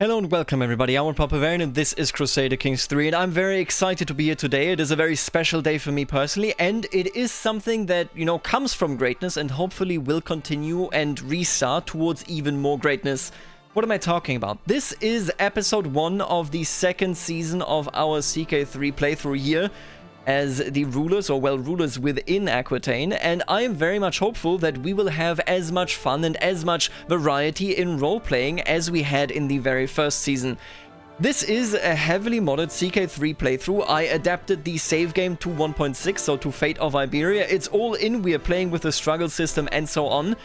Hello and welcome everybody, I'm Papavarian and this is Crusader Kings 3 and I'm very excited to be here today. It is a very special day for me personally and it is something that, comes from greatness and hopefully will continue and restart towards even more greatness. What am I talking about? This is episode 1 of the second season of our CK3 playthrough here as the rulers, or well, rulers within Aquitaine, and I am very much hopeful that we will have as much fun and as much variety in role-playing as we had in the very first season. This is a heavily modded CK3 playthrough. I adapted the save game to 1.6, so to Fate of Iberia. It's all in, we are playing with the struggle system and so on.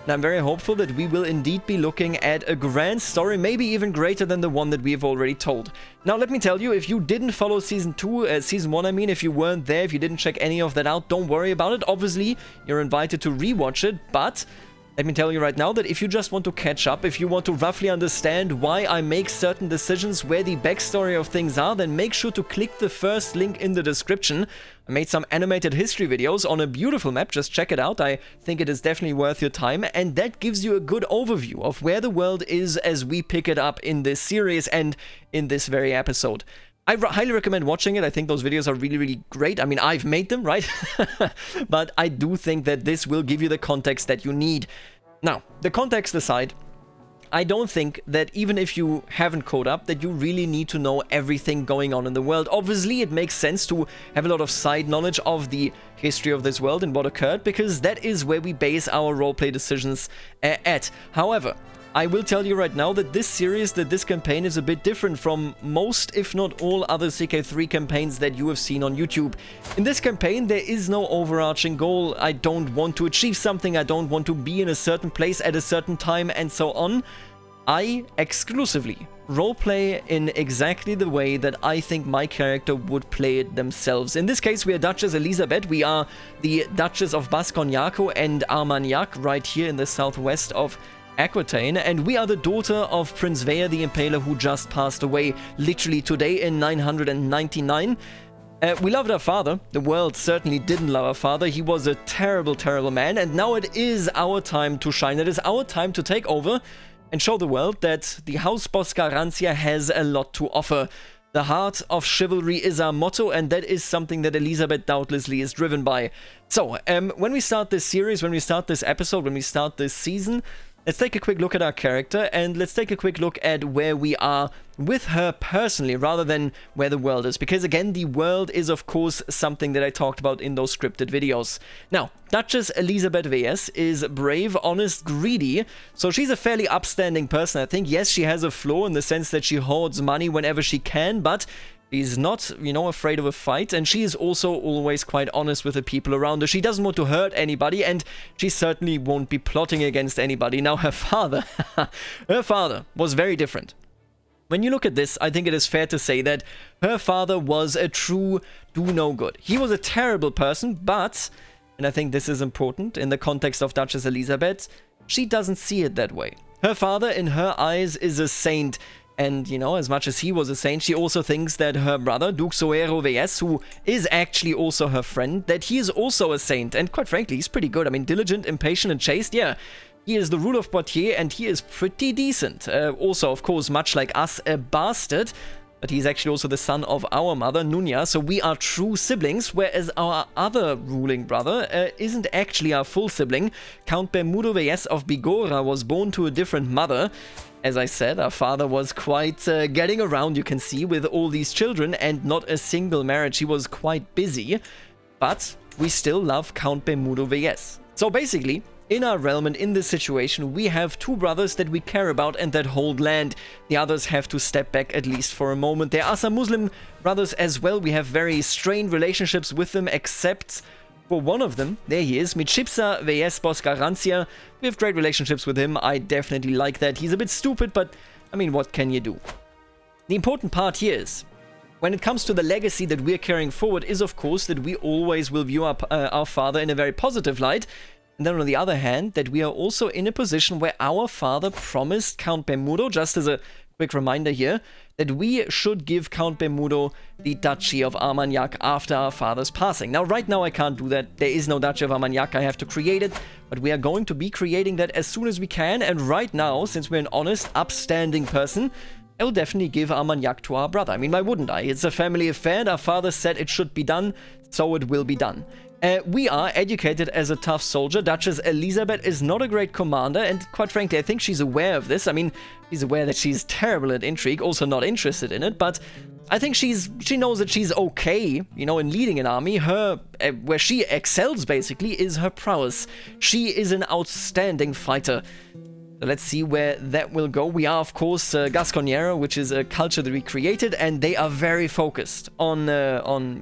And I'm very hopeful that we will indeed be looking at a grand story, maybe even greater than the one that we have already told. Now, let me tell you, if you didn't follow Season 1, I mean, if you weren't there, if you didn't check any of that out, don't worry about it. Obviously, you're invited to rewatch it, but let me tell you right now that if you just want to catch up, if you want to roughly understand why I make certain decisions, where the backstory of things are, then make sure to click the first link in the description. I made some animated history videos on a beautiful map, just check it out. I think it is definitely worth your time, and that gives you a good overview of where the world is as we pick it up in this series and in this very episode. I highly recommend watching it. I think those videos are really, really great. I mean, I've made them, right? But I do think that this will give you the context that you need. Now, the context aside, I don't think that even if you haven't caught up, that you really need to know everything going on in the world. Obviously, it makes sense to have a lot of side knowledge of the history of this world and what occurred, because that is where we base our roleplay decisions at. However, I will tell you right now that this campaign is a bit different from most, if not all, other CK3 campaigns that you have seen on YouTube. In this campaign, there is no overarching goal. I don't want to achieve something, I don't want to be in a certain place at a certain time, and so on. I exclusively roleplay in exactly the way that I think my character would play it themselves. In this case, we are Duchess Elisabeth. We are the Duchess of Bascognaco and Armagnac right here in the southwest of Aquitaine, and we are the daughter of Prince Vea the Impaler, who just passed away literally today in 999. We loved our father. The world certainly didn't love our father. He was a terrible, terrible man, and now it is our time to shine. It is our time to take over and show the world that the House Boscarantia has a lot to offer. The heart of chivalry is our motto, and that is something that Elisabeth doubtlessly is driven by. So, when we start this series, when we start this episode, when we start this season, let's take a quick look at our character, and let's take a quick look at where we are with her personally, rather than where the world is. Because again, the world is of course something that I talked about in those scripted videos. Now, Duchess Elisabeth Veyes is brave, honest, greedy, so she's a fairly upstanding person, I think. Yes, she has a flaw in the sense that she hoards money whenever she can, but she's not, afraid of a fight, and she is also always quite honest with the people around her. She doesn't want to hurt anybody, and she certainly won't be plotting against anybody. Now, her father was very different. When you look at this, I think it is fair to say that her father was a true do-no-good. He was a terrible person, but, and I think this is important in the context of Duchess Elisabeth, she doesn't see it that way. Her father, in her eyes, is a saint. And, as much as he was a saint, she also thinks that her brother, Duke Soero Veyes, who is actually also her friend, that he is also a saint. And quite frankly, he's pretty good. I mean, diligent, impatient, and chaste, yeah. He is the ruler of Poitiers, and he is pretty decent. Also, of course, much like us, a bastard. But he's actually also the son of our mother, Nunya, so we are true siblings, whereas our other ruling brother isn't actually our full sibling. Count Bermudo Veyes of Bigorra was born to a different mother. As I said, our father was quite getting around, you can see, with all these children, and not a single marriage. He was quite busy, but we still love Count Bermudo Veyes. So basically, in our realm and in this situation, we have two brothers that we care about and that hold land. The others have to step back at least for a moment. There are some Muslim brothers as well. We have very strained relationships with them, except for one of them. There he is, Mitshipsa Veyes Boscarantia. We have great relationships with him. I definitely like that. He's a bit stupid, but I mean, what can you do? The important part here is, when it comes to the legacy that we're carrying forward, is of course that we always will view our father in a very positive light. And then on the other hand, that we are also in a position where our father promised Count Bermudo, just as a quick reminder here, that we should give Count Bermudo the Duchy of Armagnac after our father's passing. Now, right now I can't do that. There is no Duchy of Armagnac. I have to create it, but we are going to be creating that as soon as we can. And right now, since we're an honest, upstanding person, I will definitely give Armagnac to our brother. I mean, why wouldn't I? It's a family affair, and our father said it should be done, so it will be done. We are educated as a tough soldier. Duchess Elisabeth is not a great commander, and quite frankly, I think she's aware of this. I mean, she's aware that she's terrible at intrigue, also not interested in it, but I think she knows that she's okay, you know, in leading an army. Where she excels, basically, is her prowess. She is an outstanding fighter. So let's see where that will go. We are, of course, Gasconiera, which is a culture that we created, and they are very focused on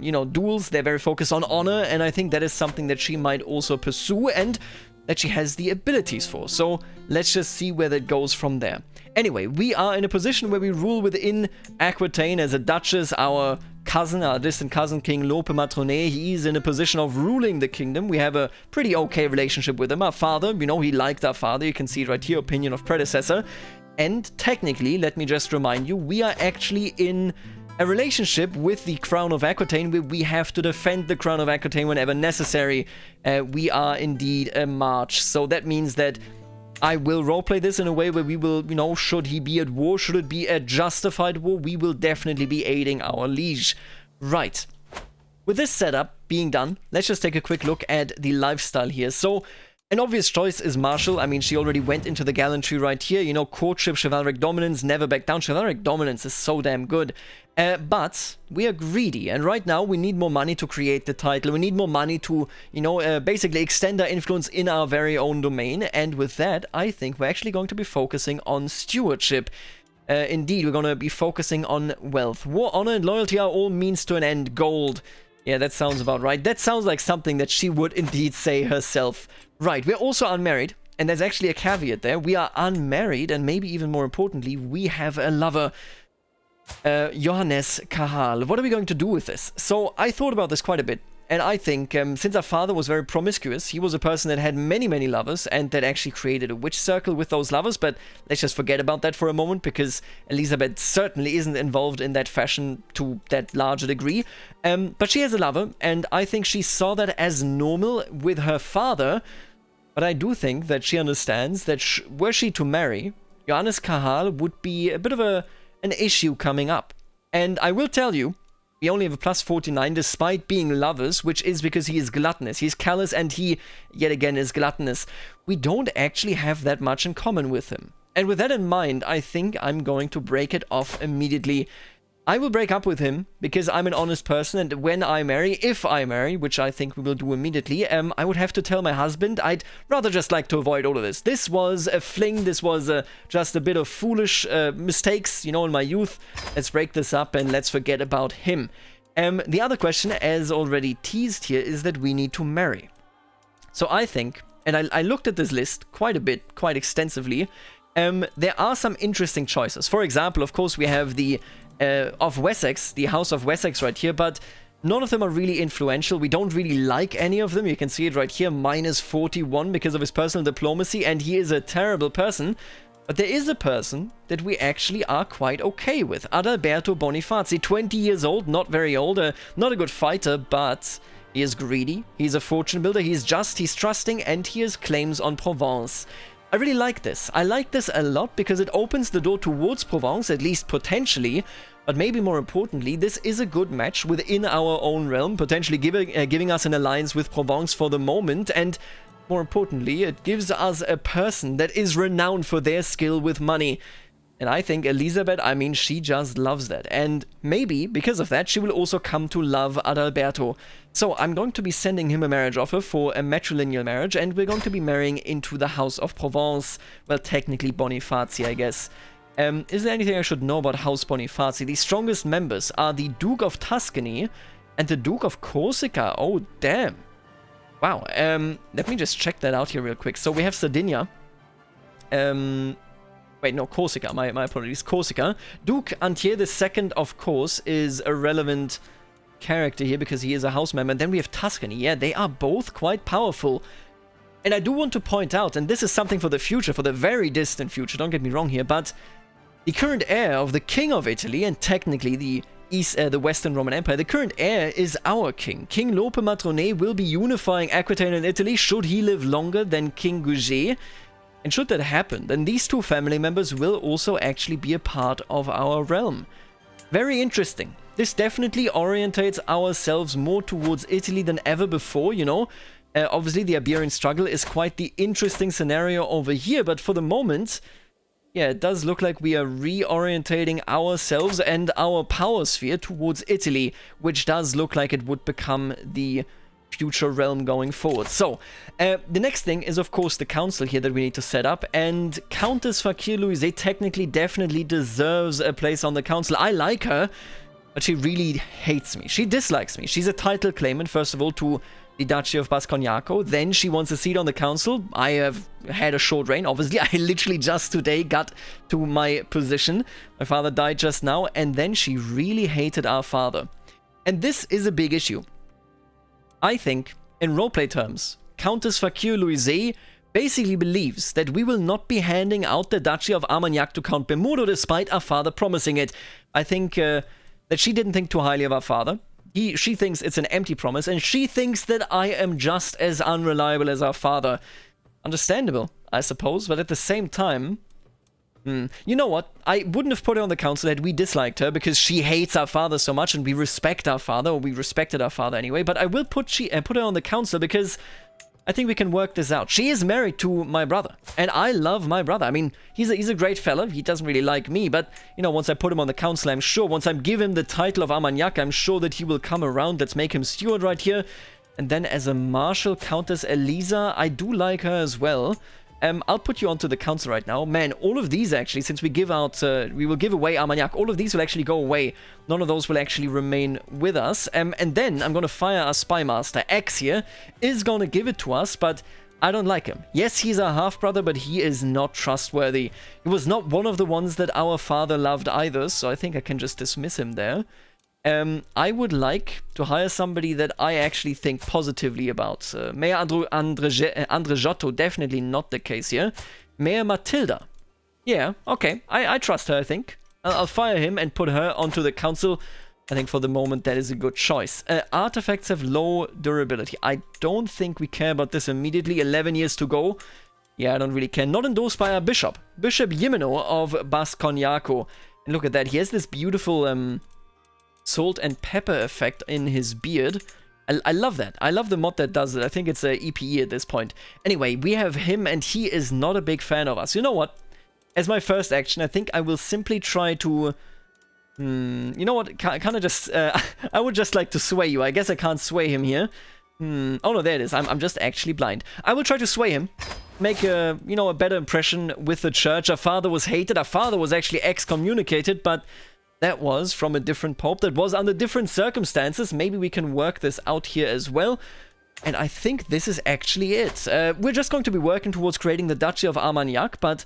you know, duels. They're very focused on honor, and I think that is something that she might also pursue and that she has the abilities for. So let's just see where that goes from there. Anyway, we are in a position where we rule within Aquitaine as a duchess. Our cousin, our distant cousin, King Lope Matronet, he's in a position of ruling the kingdom. We have a pretty okay relationship with him. Our father, you know, he liked our father. You can see it right here, opinion of predecessor. And technically, let me just remind you, we are actually in a relationship with the Crown of Aquitaine, where we have to defend the Crown of Aquitaine whenever necessary. We are indeed a march. So that means that I will roleplay this in a way where we will, you know, should he be at war, should it be a justified war, we will definitely be aiding our liege. Right. With this setup being done, let's just take a quick look at the lifestyle here. So, an obvious choice is marshal. I mean, she already went into the gallantry right here. You know, courtship, chivalric dominance, never back down. Chivalric dominance is so damn good. But we are greedy, and right now we need more money to create the title. We need more money to, you know, basically extend our influence in our very own domain. And with that, I think we're actually going to be focusing on stewardship. Indeed, we're going to be focusing on wealth. War, honor, and loyalty are all means to an end. Gold. Yeah, that sounds about right. That sounds like something that she would indeed say herself. Right, we're also unmarried, and there's actually a caveat there. We are unmarried, and maybe even more importantly, we have a lover. Johannes Kahal. What are we going to do with this? So I thought about this quite a bit, and I think since our father was very promiscuous, he was a person that had many lovers, and that actually created a witch circle with those lovers. But let's just forget about that for a moment, because Elisabeth certainly isn't involved in that fashion to that large a degree. But she has a lover, and I think she saw that as normal with her father. But I do think that she understands that were she to marry, Johannes Kahal would be a bit of an issue coming up. And I will tell you, we only have a plus 49 despite being lovers, which is because he is gluttonous. He's callous, and he, yet again, is gluttonous. We don't actually have that much in common with him. And with that in mind, I think I'm going to break it off immediately. I will break up with him because I'm an honest person, and when I marry, if I marry, which I think we will do immediately, I would have to tell my husband. I'd rather just like to avoid all of this. This was a fling. This was just a bit of foolish mistakes, you know, in my youth. Let's break this up and let's forget about him. The other question, as already teased here, is that we need to marry. So I think, and I looked at this list quite a bit, quite extensively. There are some interesting choices. For example, of course, we have the of Wessex, the House of Wessex right here, but none of them are really influential. We don't really like any of them. You can see it right here, minus 41 because of his personal diplomacy, and he is a terrible person. But there is a person that we actually are quite okay with, Adalberto Bonifazi, 20 years old, not very old, not a good fighter, but he is greedy, he's a fortune builder, he's just, he's trusting, and he has claims on Provence. I really like this. I like this a lot because it opens the door towards Provence, at least potentially. But maybe more importantly, this is a good match within our own realm, potentially giving us an alliance with Provence for the moment. And more importantly, it gives us a person that is renowned for their skill with money. And I think Elisabeth, I mean, she just loves that. And maybe, because of that, she will also come to love Adalberto. So I'm going to be sending him a marriage offer for a matrilineal marriage, and we're going to be marrying into the House of Provence. Well, technically Bonifazi, I guess. Is there anything I should know about House Bonifazi? The strongest members are the Duke of Tuscany and the Duke of Corsica. Oh, damn. Wow. Let me just check that out here real quick. So we have Sardinia. Wait, no, Corsica. My apologies. Corsica. Duke Antier II, of course, is a relevant character here because he is a house member. And then we have Tuscany. Yeah, they are both quite powerful. And I do want to point out, and this is something for the future, for the very distant future, don't get me wrong here, but the current heir of the King of Italy, and technically the Western Roman Empire, the current heir is our king. King Lope Matronet will be unifying Aquitaine and Italy should he live longer than King Gouget. And should that happen, then these two family members will also actually be a part of our realm. Very interesting. This definitely orientates ourselves more towards Italy than ever before, you know. Obviously, the Iberian struggle is quite the interesting scenario over here, but for the moment, yeah, it does look like we are reorientating ourselves and our power sphere towards Italy, which does look like it would become the future realm going forward. So, the next thing is, of course, the council here that we need to set up, and Countess Fakir Louise definitely deserves a place on the council. I like her, but she really hates me. She dislikes me. She's a title claimant, first of all, to the Duchy of Bascognaco. Then she wants a seat on the council. I have had a short reign, obviously. I literally just today got to my position. My father died just now, and then she really hated our father. And this is a big issue. I think, in roleplay terms, Countess Fakir Louise basically believes that we will not be handing out the Duchy of Armagnac to Count Bermudo despite our father promising it. I think that she didn't think too highly of our father. She thinks it's an empty promise, and she thinks that I am just as unreliable as our father. Understandable, I suppose, but at the same time... You know what? I wouldn't have put her on the council had we disliked her, because she hates our father so much, and we respect our father, or we respected our father anyway, but I will put her on the council because I think we can work this out. She is married to my brother, and I love my brother. I mean, he's a great fella. He doesn't really like me, but, you know, once I put him on the council, I'm sure, once I give him the title of Armagnac, I'm sure that he will come around. Let's make him steward right here. And then as a marshal, Countess Elisa, I do like her as well. I'll put you onto the council right now. Man, all of these actually, since we will give away Armagnac, all of these will actually go away. None of those will actually remain with us. And then I'm going to fire our spy master. X here is going to give it to us, but I don't like him. Yes, he's our half-brother, but he is not trustworthy. He was not one of the ones that our father loved either, so I think I can just dismiss him there. I would like to hire somebody that I actually think positively about. Mayor Andrejotto, definitely not the case here. Mayor Matilda. Yeah, okay. I trust her, I think. I'll fire him and put her onto the council. I think for the moment that is a good choice. Artifacts have low durability. I don't think we care about this immediately. 11 years to go. Yeah, I don't really care. Not endorsed by our bishop. Bishop Jimeno of Bascognaco. And look at that. He has this beautiful... salt and pepper effect in his beard. I love that. I love the mod that does it. I think it's a EPE at this point. Anyway, we have him, and he is not a big fan of us. You know what? As my first action, I think I will simply try to... you know what? Kind of just... I would just like to sway you. I guess I can't sway him here. Oh no, there it is. I'm just actually blind. I will try to sway him. Make a, you know, a better impression with the church. Our father was hated. Our father was actually excommunicated, but... that was from a different pope, that was under different circumstances. Maybe we can work this out here as well. And I think this is actually it. We're just going to be working towards creating the Duchy of Armagnac, but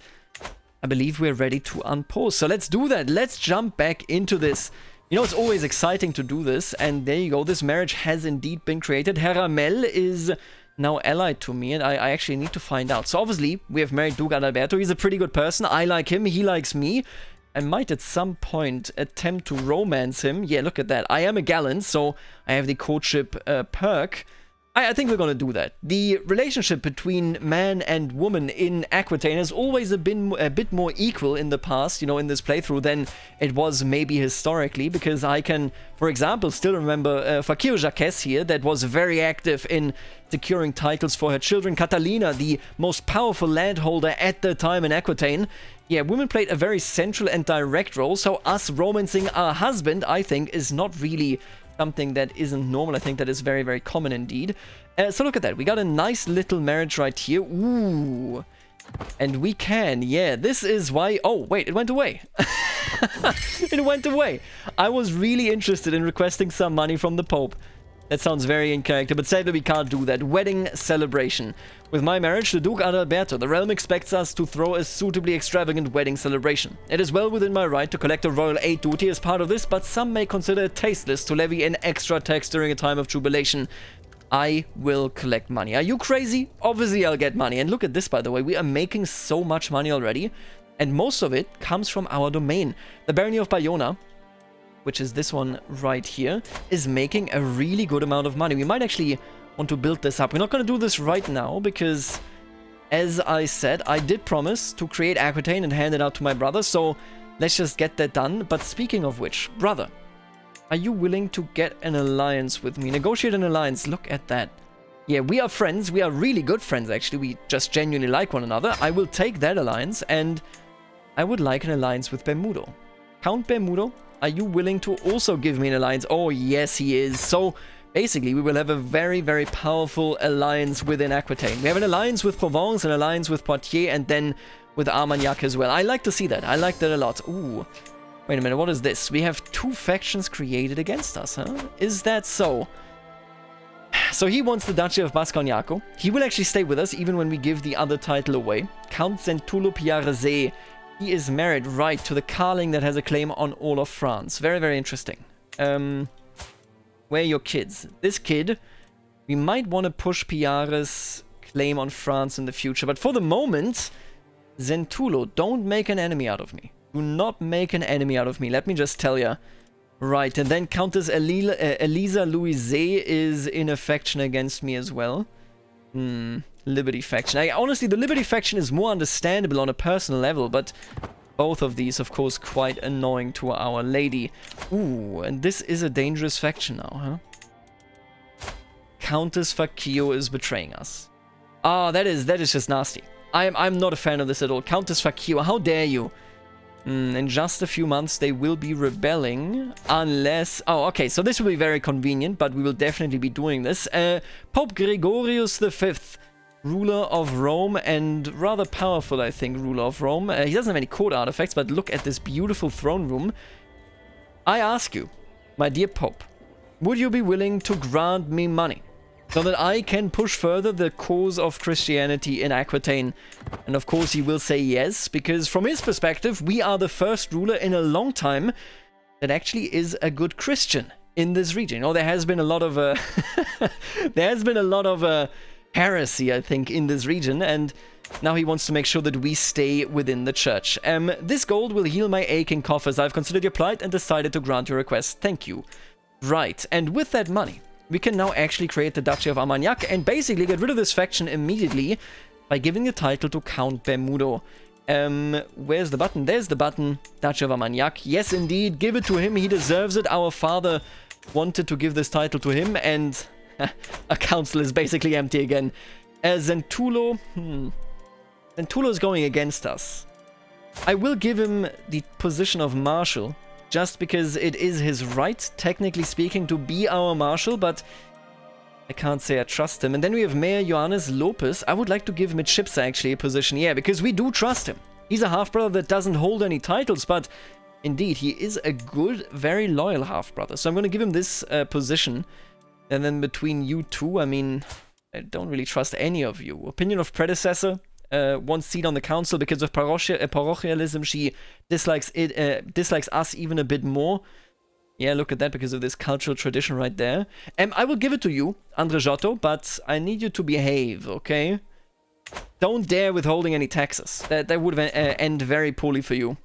I believe we're ready to unpause. So let's do that. Let's jump back into this. You know, it's always exciting to do this. And there you go. This marriage has indeed been created. Heramel is now allied to me, and I actually need to find out. So obviously, we have married Duke Adalberto. He's a pretty good person. I like him. He likes me. I might at some point attempt to romance him. Yeah, look at that. I am a gallant, so I have the courtship perk. I think we're going to do that. The relationship between man and woman in Aquitaine has always been a bit more equal in the past, you know, in this playthrough than it was maybe historically, because I can, for example, still remember Fakir Jacques here that was very active in securing titles for her children. Catalina, the most powerful landholder at the time in Aquitaine. Yeah, women played a very central and direct role, so us romancing our husband, I think, is not really something that isn't normal. I think that is very, very common indeed. So look at that. We got a nice little marriage right here. Ooh. And we can, yeah, this is why... Oh, wait, it went away. It went away. I was really interested in requesting some money from the Pope. That sounds very in character, but sadly we can't do that. Wedding celebration. With my marriage to Duke Adalberto, the realm expects us to throw a suitably extravagant wedding celebration. It is well within my right to collect a royal aid duty as part of this, but some may consider it tasteless to levy an extra tax during a time of jubilation. I will collect money. Are you crazy? Obviously I'll get money. And look at this, by the way. We are making so much money already, and most of it comes from our domain. The Barony of Bayona, which is this one right here, is making a really good amount of money. We might actually want to build this up. We're not going to do this right now because as I said, I did promise to create Aquitaine and hand it out to my brother, so let's just get that done. But speaking of which, brother, are you willing to get an alliance with me? Negotiate an alliance. Look at that. Yeah, we are friends. We are really good friends, actually. We just genuinely like one another. I will take that alliance, and I would like an alliance with Bermudo. Count Bermudo, are you willing to also give me an alliance? Oh, yes, he is. So, basically, we will have a very, very powerful alliance within Aquitaine. We have an alliance with Provence, an alliance with Poitiers, and then with Armagnac as well. I like to see that. I like that a lot. Ooh. Wait a minute, what is this? We have 2 factions created against us, huh? Is that so? So he wants the Duchy of Bascognaco. He will actually stay with us even when we give the other title away. Count Zentulo Piarese. He is married, right, to the Carling that has a claim on all of France. Very, very interesting. Where are your kids? This kid, we might want to push Piare's claim on France in the future. But for the moment, Zentulo, don't make an enemy out of me. Do not make an enemy out of me, let me just tell ya. Right, and then Countess Elisa Louise is in a faction against me as well. Liberty faction. Honestly, the Liberty faction is more understandable on a personal level, but both of these, of course, quite annoying to Our Lady. Ooh, and this is a dangerous faction now, huh? Countess Faccio is betraying us. Ah, that is just nasty. I'm not a fan of this at all. Countess Faccio, how dare you? In just a few months, they will be rebelling, unless... Oh, okay, so this will be very convenient, but we will definitely be doing this. Pope Gregorius V, ruler of Rome, and rather powerful, I think, ruler of Rome. He doesn't have any court artifacts, but look at this beautiful throne room. I ask you, my dear Pope, would you be willing to grant me money so that I can push further the cause of Christianity in Aquitaine? And of course he will say yes, because from his perspective, we are the first ruler in a long time that actually is a good Christian in this region. There has been a lot of heresy, I think, in this region, and now he wants to make sure that we stay within the church. This gold will heal my aching coffers. I've considered your plight and decided to grant your request. Thank you. Right, and with that money, we can now actually create the Duchy of Armagnac and basically get rid of this faction immediately by giving the title to Count Bermudo. Where's the button? There's the button. Duchy of Armagnac. Yes, indeed. Give it to him. He deserves it. Our father wanted to give this title to him, and a council is basically empty again. Zentulo. Zentulo is going against us. I will give him the position of marshal, just because it is his right, technically speaking, to be our marshal, but I can't say I trust him. And then we have Mayor Johannes Lopez. I would like to give Mitschipsa actually a position, yeah, because we do trust him. He's a half-brother that doesn't hold any titles, but indeed, he is a good, very loyal half-brother. So I'm going to give him this position. And then between you two, I mean, I don't really trust any of you. Opinion of predecessor. 1 seat on the council because of parochialism. She dislikes us even a bit more. Yeah, look at that, because of this cultural tradition right there. I will give it to you, Andre Giotto, but I need you to behave, okay? Don't dare withholding any taxes. That would end very poorly for you.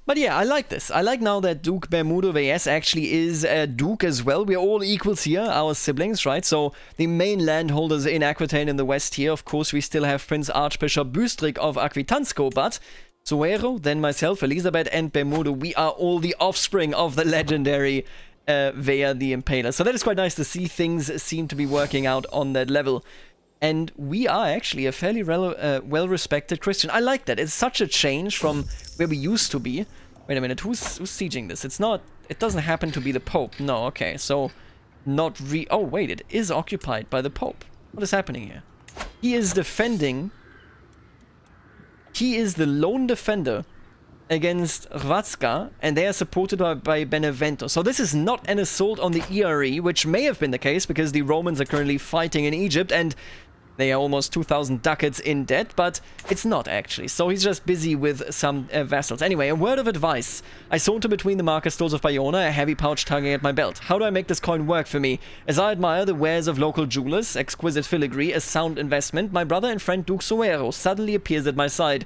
But yeah, I like this. I like now that Duke Bermudo Valles actually is a duke as well. We're all equals here, our siblings, right? So the main landholders in Aquitaine in the west here. Of course, we still have Prince Archbishop Bustric of Aquitansco, but Suero, then myself, Elizabeth, and Bermudo, we are all the offspring of the legendary Vea the Impaler. So that is quite nice to see. Things seem to be working out on that level. And we are actually a fairly well-respected Christian. I like that. It's such a change from where we used to be. Wait a minute, who's sieging this? It's not... It doesn't happen to be the Pope. No, okay, so... Not oh, wait, it is occupied by the Pope. What is happening here? He is defending... He is the lone defender against Hrvatska, and they are supported by Benevento. So this is not an assault on the ERE, which may have been the case, because the Romans are currently fighting in Egypt, and they are almost 2,000 ducats in debt, but it's not actually. So he's just busy with some vassals. Anyway, a word of advice. I saunter between the market stalls of Bayona, a heavy pouch tugging at my belt. How do I make this coin work for me? As I admire the wares of local jewelers, exquisite filigree, a sound investment, my brother and friend Duke Suero suddenly appears at my side.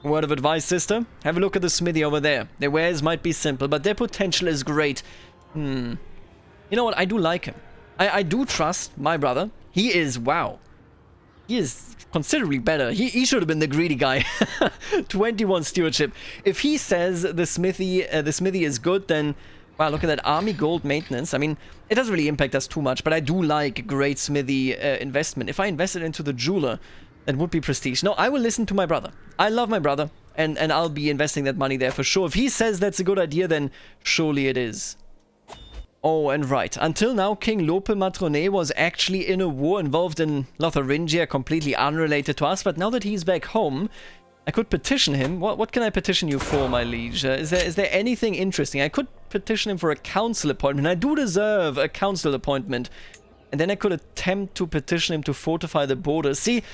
Word of advice, sister. Have a look at the smithy over there. Their wares might be simple, but their potential is great. You know what? I do like him. I do trust my brother. He is, wow. He is considerably better. He should have been the greedy guy. 21 stewardship. If he says the smithy is good, then wow, look at that army gold maintenance. I mean, it doesn't really impact us too much, but I do like great smithy investment. If I invested into the jeweler, that would be prestige. No, I will listen to my brother. I love my brother, and I'll be investing that money there for sure. If he says that's a good idea, then surely it is. Oh, and right. Until now, King Lope Matrone was actually in a war involved in Lotharingia, completely unrelated to us, but now that he's back home, I could petition him. What can I petition you for, my liege? Is there anything interesting? I could petition him for a council appointment. I do deserve a council appointment. And then I could attempt to petition him to fortify the borders. See,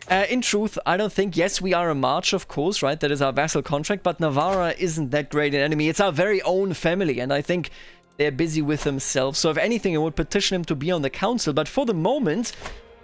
in truth, I don't think, yes, we are a march, of course, right? That is our vassal contract, but Navarra isn't that great an enemy. It's our very own family, and I think they're busy with themselves. So if anything, I would petition him to be on the council. But for the moment,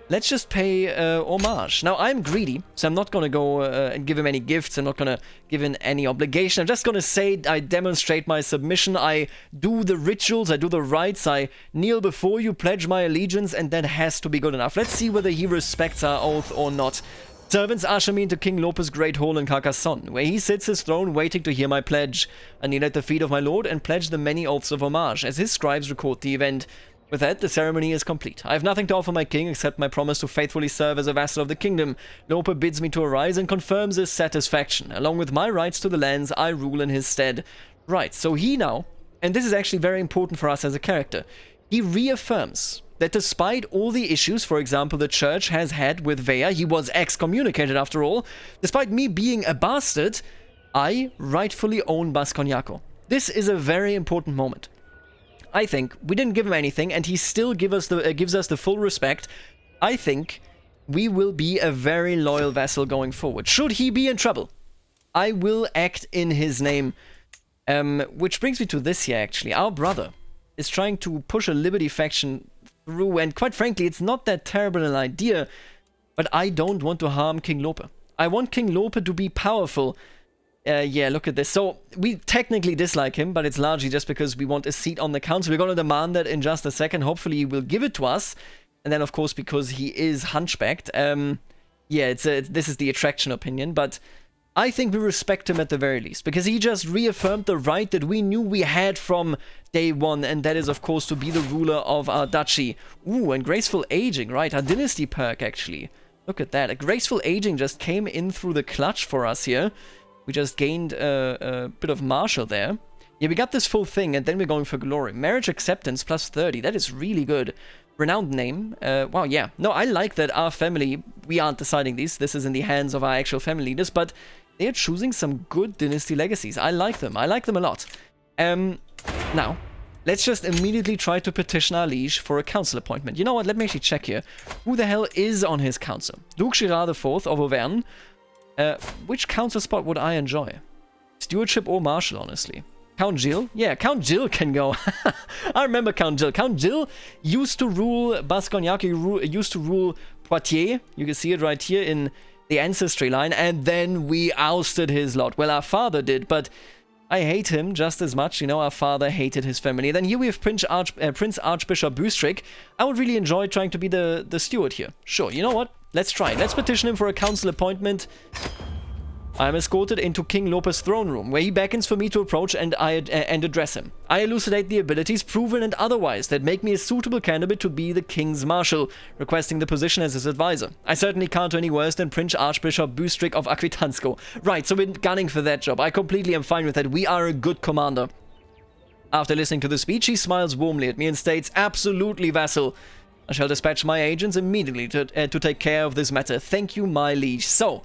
let's just pay homage. Now, I'm greedy, so I'm not going to go and give him any gifts. I'm not going to give him any obligation. I'm just going to say I demonstrate my submission. I do the rituals. I do the rites. I kneel before you, pledge my allegiance, and that has to be good enough. Let's see whether he respects our oath or not. Servants usher me into King Lope's great hall in Carcassonne, where he sits his throne waiting to hear my pledge. I kneel at the feet of my lord and pledge the many oaths of homage, as his scribes record the event. With that, the ceremony is complete. I have nothing to offer my king except my promise to faithfully serve as a vassal of the kingdom. Lope bids me to arise and confirms his satisfaction. Along with my rights to the lands, I rule in his stead. Right, so he now, and this is actually very important for us as a character, he reaffirms that despite all the issues, for example, the church has had with Vea, he was excommunicated after all, despite me being a bastard, I rightfully own Bascognaco. This is a very important moment. I think we didn't give him anything, and he still gives us the full respect. I think we will be a very loyal vassal going forward. Should he be in trouble, I will act in his name. Which brings me to this here, actually. Our brother is trying to push a Liberty faction through, and quite frankly, it's not that terrible an idea, but I don't want to harm King Lope. I want King Lope to be powerful. Yeah, look at this. So, we technically dislike him, but it's largely just because we want a seat on the council. We're going to demand that in just a second. Hopefully, he will give it to us. And then, of course, because he is hunchbacked. Yeah, this is the attraction opinion, but I think we respect him at the very least, because he just reaffirmed the right that we knew we had from day one, and that is, of course, to be the ruler of our duchy. Ooh, and graceful aging, right? Our dynasty perk, actually. Look at that. A graceful aging just came in through the clutch for us here. We just gained a bit of marshal there. Yeah, we got this full thing, and then we're going for glory. Marriage acceptance plus 30. That is really good. Renowned name. Wow, yeah. No, I like that our family, we aren't deciding these. This is in the hands of our actual family leaders, but they are choosing some good dynasty legacies. I like them. I like them a lot. Now, let's just immediately try to petition our liege for a council appointment. You know what? Let me actually check here. Who the hell is on his council? Duke Girard IV of Auvergne. Which council spot would I enjoy? Stewardship or marshal, honestly. Count Gilles? Yeah, Count Gilles can go. I remember Count Gilles. Count Gilles used to rule Bascognac, used to rule Poitiers. You can see it right here in the ancestry line. And then we ousted his lot. Well, our father did, but I hate him just as much. You know, our father hated his family. Then here we have Prince Archbishop Bustrick. I would really enjoy trying to be the steward here. Sure, you know what? Let's try it. Let's petition him for a council appointment. I am escorted into King Lope's throne room, where he beckons for me to approach and address him. I elucidate the abilities, proven and otherwise, that make me a suitable candidate to be the king's marshal, requesting the position as his advisor. I certainly can't do any worse than Prince Archbishop Bustrick of Aquitaine. Right, so we're gunning for that job. I completely am fine with that. We are a good commander. After listening to the speech, he smiles warmly at me and states, "Absolutely, vassal. I shall dispatch my agents immediately to take care of this matter. Thank you, my liege." So,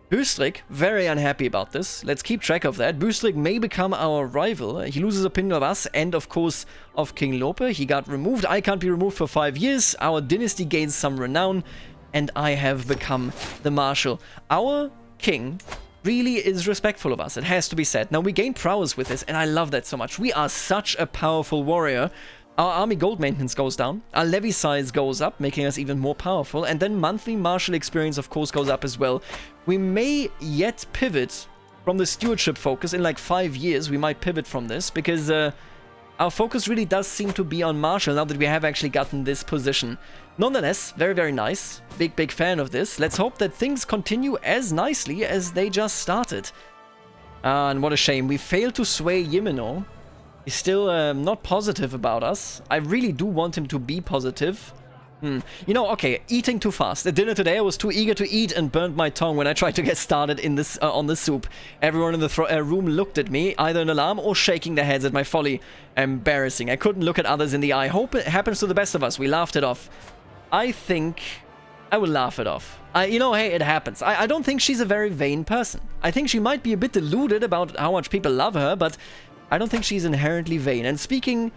Bustrick, very unhappy about this. Let's keep track of that. Bustrick may become our rival. He loses opinion of us and, of course, of King Lope. He got removed. I can't be removed for 5 years. Our dynasty gains some renown, and I have become the marshal. Our king really is respectful of us. It has to be said. Now, we gain prowess with this, and I love that so much. We are such a powerful warrior. Our army gold maintenance goes down, our levy size goes up, making us even more powerful, and then monthly martial experience, of course, goes up as well. We may yet pivot from the stewardship focus in like 5 years. We might pivot from this, because Our focus really does seem to be on marshal now that we have actually gotten this position. Nonetheless, very, very nice. Big fan of this. Let's hope that things continue as nicely as they just started. And what a shame. We failed to sway Yimeno. He's still not positive about us. I really do want him to be positive. You know, okay, eating too fast. At dinner today, I was too eager to eat and burned my tongue when I tried to get started in this on the soup. Everyone in the room looked at me, either in alarm or shaking their heads at my folly. Embarrassing. I couldn't look at others in the eye. Hope it happens to the best of us. We laughed it off. I think I will laugh it off. You know, hey, it happens. I don't think she's a very vain person. I think she might be a bit deluded about how much people love her, but I don't think she's inherently vain. And speaking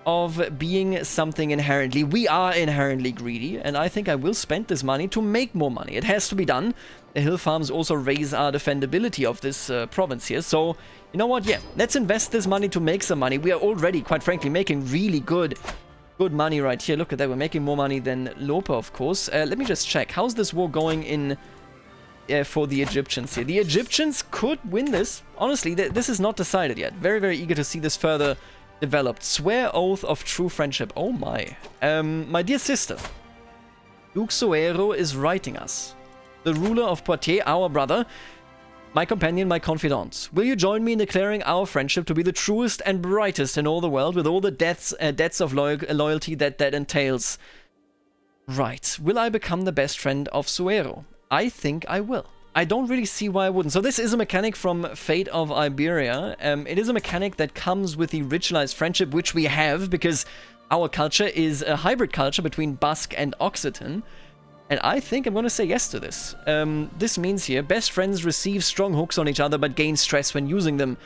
of being something inherently, we are inherently greedy, and I think I will spend this money to make more money. It has to be done. The hill farms also raise our defendability of this province here, so you know what, yeah, let's invest this money to make some money. We are already, quite frankly, making really good money right here. Look at that, we're making more money than Lopa, of course. Let me just check, how's this war going in for the Egyptians here? The Egyptians could win this. Honestly, this is not decided yet. Very, very eager to see this further developed. Swear oath of true friendship. Oh my. My dear sister, Duke Suero is writing us. The ruler of Poitiers, our brother, my companion, my confidant. Will you join me in declaring our friendship to be the truest and brightest in all the world, with all the debts of loyalty that entails? Right. Will I become the best friend of Suero? I think I will. I don't really see why I wouldn't. So this is a mechanic from Fate of Iberia. It is a mechanic that comes with the ritualized friendship, which we have because our culture is a hybrid culture between Basque and Occitan. And I think I'm going to say yes to this. This means here, best friends receive strong hooks on each other but gain stress when using them.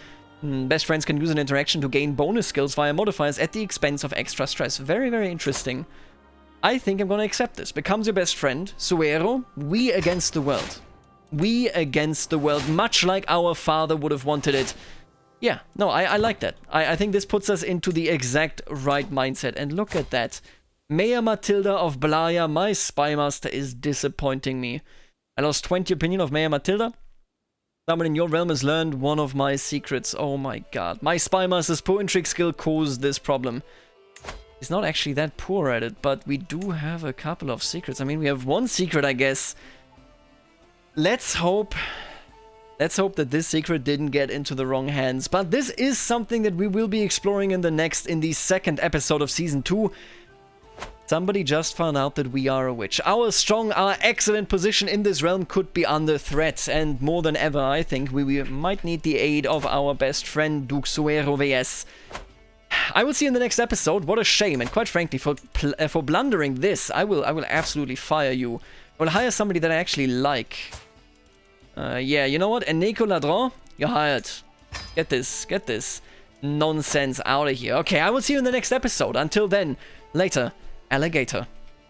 Best friends can use an interaction to gain bonus skills via modifiers at the expense of extra stress. Very, very interesting. I think I'm going to accept this. Becomes your best friend. Suero, we against the world. We against the world, much like our father would have wanted it. Yeah, no, I like that. I think this puts us into the exact right mindset. And look at that. Mayor Matilda of Blaya, my spymaster, is disappointing me. I lost 20 opinion of Mayor Matilda. Someone in your realm has learned one of my secrets. Oh my god. My spymaster's poor intrigue skill caused this problem. He's not actually that poor at it, but we do have a couple of secrets. I mean, we have one secret, I guess. Let's hope that this secret didn't get into the wrong hands. But this is something that we will be exploring in the second episode of Season 2. Somebody just found out that we are a witch. Our excellent position in this realm could be under threat. And more than ever, I think we might need the aid of our best friend, Duke Suero VS. I will see you in the next episode. What a shame. And quite frankly, for blundering this, I will absolutely fire you. I will hire somebody that I actually like. Yeah, you know what? Eneko Ladron, you're hired. Get this nonsense out of here. Okay, I will see you in the next episode. Until then, later, alligator.